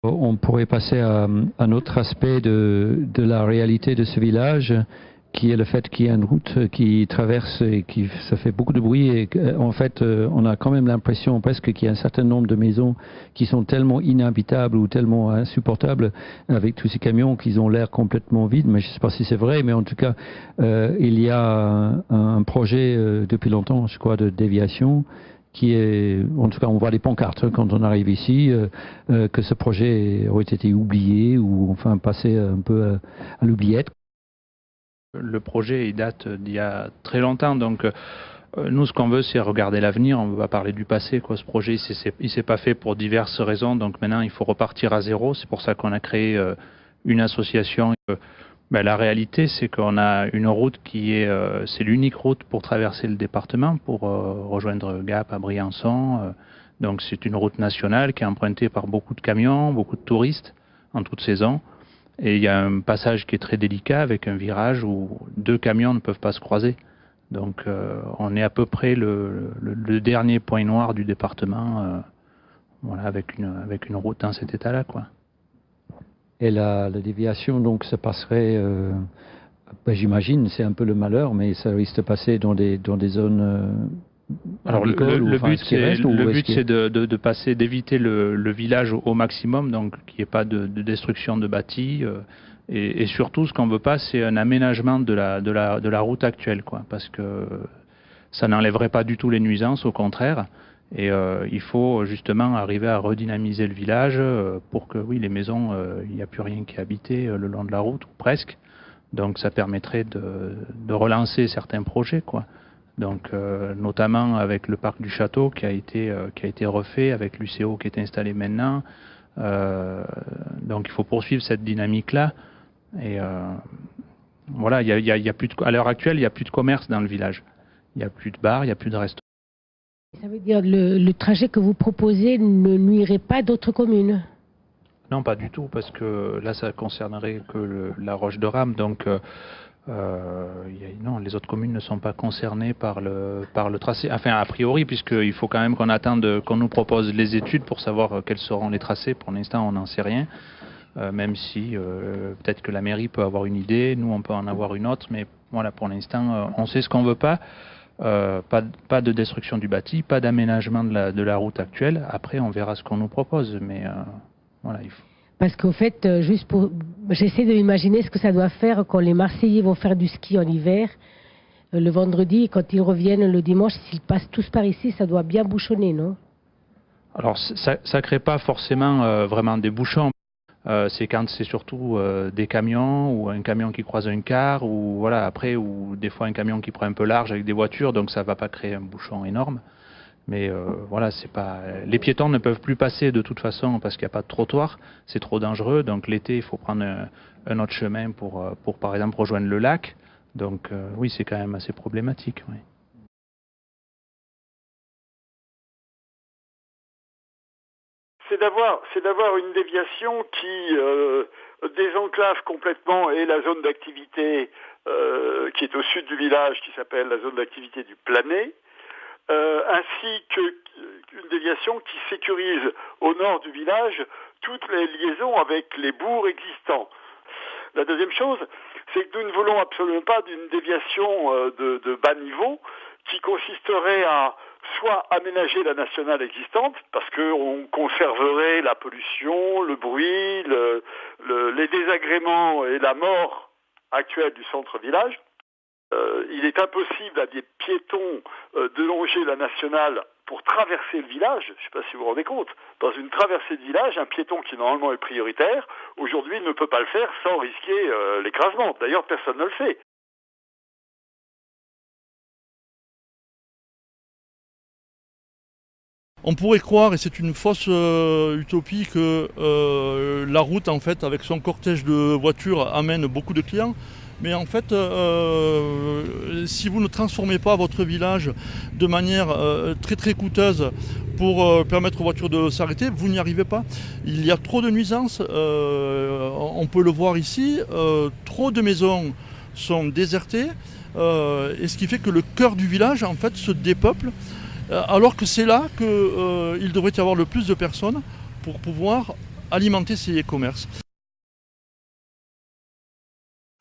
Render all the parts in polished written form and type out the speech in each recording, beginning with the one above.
On pourrait passer à un autre aspect de la réalité de ce village, qui est le fait qu'il y a une route qui traverse et ça fait beaucoup de bruit. Et en fait, on a quand même l'impression presque qu'il y a un certain nombre de maisons qui sont tellement inhabitables ou tellement insupportables avec tous ces camions qu'ils ont l'air complètement vides. Mais je ne sais pas si c'est vrai, mais en tout cas, il y a un projet depuis longtemps, je crois, de déviation qui est, en tout cas, on voit les pancartes quand on arrive ici, que ce projet aurait été oublié ou enfin passé un peu à l'oubliette. Le projet, il date d'il y a très longtemps, donc nous, ce qu'on veut, c'est regarder l'avenir. On ne veut pas parler du passé, quoi. Ce projet, il s'est pas fait pour diverses raisons, donc maintenant, il faut repartir à zéro. C'est pour ça qu'on a créé une association. La réalité, c'est qu'on a une route qui est, c'est l'unique route pour traverser le département, pour rejoindre Gap à Briançon. Donc c'est une route nationale qui est empruntée par beaucoup de camions, beaucoup de touristes en toute saison. Et il y a un passage qui est très délicat avec un virage où 2 camions ne peuvent pas se croiser. Donc on est à peu près le dernier point noir du département, voilà, avec une route dans cet état-là, quoi. Et la déviation, donc, se passerait, j'imagine, c'est un peu le malheur, mais ça risque de passer dans des zones alors le but, c'est de passer, d'éviter le village au maximum, donc qu'il n'y ait pas de destruction de bâtis. Et surtout, ce qu'on ne veut pas, c'est un aménagement de la route actuelle, quoi, parce que ça n'enlèverait pas du tout les nuisances, au contraire. Et il faut justement arriver à redynamiser le village pour que, oui, les maisons, il n'y a plus rien qui est habité le long de la route, ou presque. Donc ça permettrait de relancer certains projets, quoi. Donc notamment avec le parc du château qui a été refait, avec l'UCO qui est installé maintenant. Donc il faut poursuivre cette dynamique-là. Et voilà, y a plus à l'heure actuelle, il n'y a plus de commerce dans le village. Il n'y a plus de bars, il n'y a plus de restaurants. Ça veut dire que le trajet que vous proposez ne nuirait pas d'autres communes? Non, pas du tout, parce que là, ça concernerait que la Roche de Rame. Donc, non, les autres communes ne sont pas concernées par le tracé. Enfin, a priori, puisqu'il faut quand même qu'on attende qu'on nous propose les études pour savoir quels seront les tracés. Pour l'instant, on n'en sait rien. Même si peut-être que la mairie peut avoir une idée, nous, on peut en avoir une autre. Mais voilà, pour l'instant, on sait ce qu'on veut pas. Pas de destruction du bâti, pas d'aménagement de la route actuelle. Après, on verra ce qu'on nous propose, mais voilà, il faut. Parce qu'au fait, j'essaie de m'imaginer ce que ça doit faire quand les Marseillais vont faire du ski en hiver, le vendredi, et quand ils reviennent le dimanche, s'ils passent tous par ici, ça doit bien bouchonner, non? Alors, ça crée pas forcément vraiment des bouchons. C'est quand c'est surtout des camions ou un camion qui croise un car ou voilà, après, ou des fois un camion qui prend un peu large avec des voitures, donc ça va pas créer un bouchon énorme. Mais voilà, c'est pas, les piétons ne peuvent plus passer de toute façon parce qu'il n'y a pas de trottoir, c'est trop dangereux. Donc l'été, il faut prendre un autre chemin pour par exemple rejoindre le lac. Donc oui, c'est quand même assez problématique. Oui. C'est d'avoir une déviation qui désenclave complètement et la zone d'activité qui est au sud du village, qui s'appelle la zone d'activité du Planet, ainsi qu'une déviation qui sécurise au nord du village toutes les liaisons avec les bourgs existants. La deuxième chose, c'est que nous ne voulons absolument pas d'une déviation de bas niveau qui consisterait à soit aménager la nationale existante, parce qu'on conserverait la pollution, le bruit, les désagréments et la mort actuelle du centre-village. Il est impossible à des piétons de longer la nationale pour traverser le village. Je ne sais pas si vous vous rendez compte. Dans une traversée de village, un piéton qui normalement est prioritaire, aujourd'hui ne peut pas le faire sans risquer l'écrasement. D'ailleurs, personne ne le fait. On pourrait croire, et c'est une fausse utopie, que la route, en fait, avec son cortège de voitures, amène beaucoup de clients. Mais en fait, si vous ne transformez pas votre village de manière très très coûteuse pour permettre aux voitures de s'arrêter, vous n'y arrivez pas. Il y a trop de nuisances, on peut le voir ici, trop de maisons sont désertées, et ce qui fait que le cœur du village, en fait, se dépeuple. Alors que c'est là qu'il devrait y avoir le plus de personnes pour pouvoir alimenter ces e-commerce.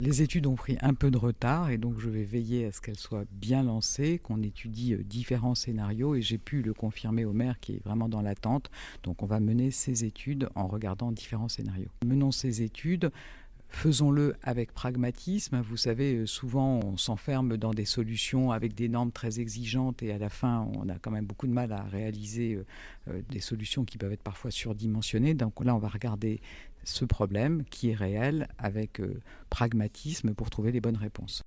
Les études ont pris un peu de retard et donc je vais veiller à ce qu'elles soient bien lancées, qu'on étudie différents scénarios et j'ai pu le confirmer au maire qui est vraiment dans l'attente. Donc on va mener ces études en regardant différents scénarios. Menons ces études. Faisons-le avec pragmatisme. Vous savez, souvent on s'enferme dans des solutions avec des normes très exigeantes et à la fin on a quand même beaucoup de mal à réaliser des solutions qui peuvent être parfois surdimensionnées. Donc là on va regarder ce problème qui est réel avec pragmatisme pour trouver les bonnes réponses.